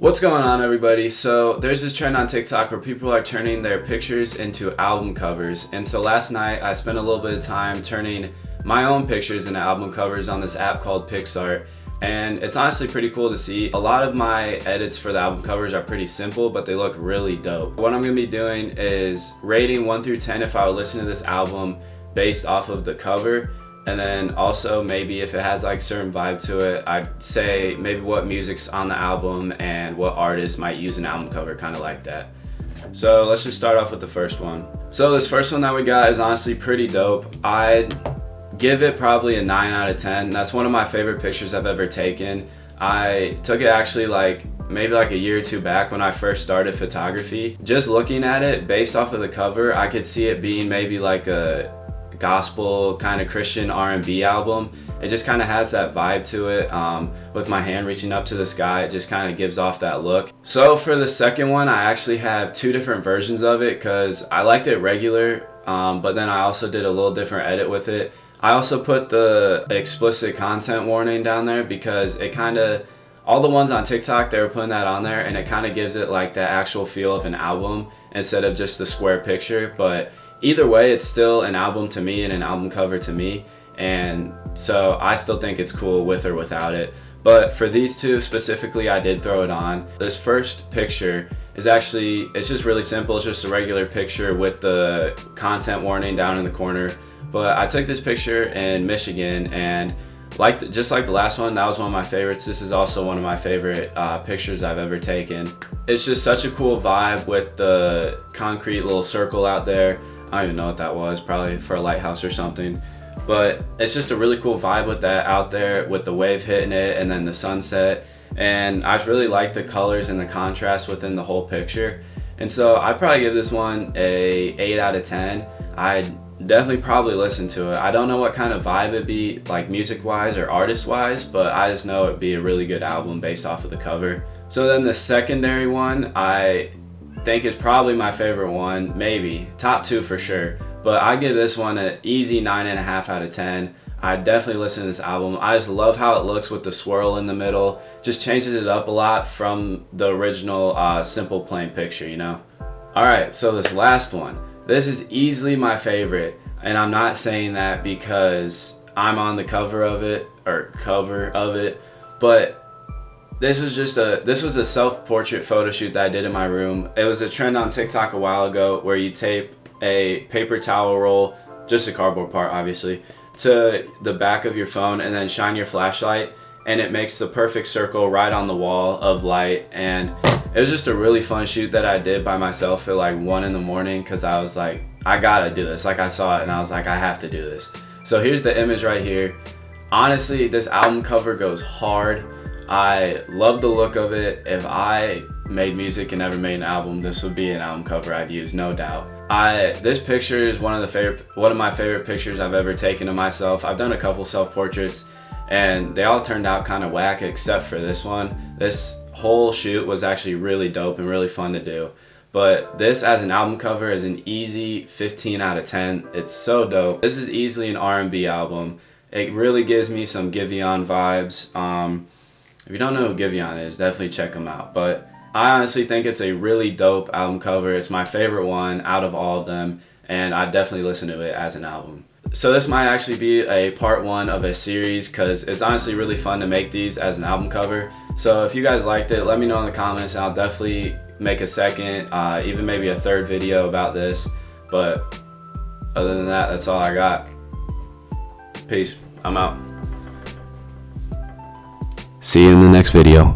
What's going on, everybody? So there's this trend on TikTok where people are turning their pictures into album covers. And so last night I spent a little bit of time turning my own pictures into album covers on this app called PicsArt. And it's honestly pretty cool to see. A lot of my edits for the album covers are pretty simple, but they look really dope. What I'm gonna be doing is rating 1 through 10 if I would listen to this album based off of the cover. And then also maybe if it has like certain vibe to it, I'd say maybe what music's on the album and what artist might use an album cover, kind of like that. So let's just start off with the first one. So this first one that we got is honestly pretty dope. I'd give it probably a 9 out of 10. That's one of my favorite pictures I've ever taken. I took it actually maybe a year or two back when I first started photography. Just looking at it based off of the cover, I could see it being maybe like a gospel kind of Christian R&B album. It just kind of has that vibe to it. With my hand reaching up to the sky, it just kind of gives off that look. So for the second one, I actually have two different versions of it because I liked it regular, but then I also did a little different edit with it. I also put the explicit content warning down there because it kind of, all the ones on TikTok, they were putting that on there and it kind of gives it like the actual feel of an album instead of just the square picture. But either way, it's still an album to me and an album cover to me, and so I still think it's cool with or without it. But for these two specifically, I did throw it on. This first picture is actually, it's just really simple. It's just a regular picture with the content warning down in the corner. But I took this picture in Michigan, and just like the last one, that was one of my favorites. This is also one of my favorite pictures I've ever taken. It's just such a cool vibe with the concrete little circle out there. I don't even know what that was, probably for a lighthouse or something. But it's just a really cool vibe with that out there with the wave hitting it and then the sunset. And I really like the colors and the contrast within the whole picture. And so I'd probably give this one a 8 out of 10. I'd definitely probably listen to it. I don't know what kind of vibe it'd be like music-wise or artist-wise, but I just know it'd be a really good album based off of the cover. So then the secondary one, I think it's probably my favorite one, maybe top 2 for sure, but I give this one an easy 9.5 out of 10. I definitely listen to this album. I just love how it looks with the swirl in the middle. Just changes it up a lot from the original simple plain picture, you know. All right, so this last one, this is easily my favorite, and I'm not saying that because I'm on the cover of it, but this was a self-portrait photo shoot that I did in my room. It was a trend on TikTok a while ago where you tape a paper towel roll, just a cardboard part obviously, to the back of your phone and then shine your flashlight, and it makes the perfect circle right on the wall of light. And it was just a really fun shoot that I did by myself at like 1 in the morning because I was like, I gotta do this. Like I saw it and I was like, I have to do this. So here's the image right here. Honestly, this album cover goes hard. I love the look of it. If I made music and never made an album, this would be an album cover I'd use, no doubt. This picture is one of my favorite pictures I've ever taken of myself. I've done a couple self-portraits and they all turned out kind of whack except for this one. This whole shoot was actually really dope and really fun to do. But this as an album cover is an easy 15 out of 10. It's so dope. This is easily an R&B album. It really gives me some Giveon vibes. If you don't know who Giveon is, definitely check him out. But I honestly think it's a really dope album cover. It's my favorite one out of all of them, and I definitely listen to it as an album. So this might actually be a part 1 of a series because it's honestly really fun to make these as an album cover. So if you guys liked it, let me know in the comments, and I'll definitely make a second, even maybe a third video about this. But other than that, that's all I got. Peace. I'm out. See you in the next video.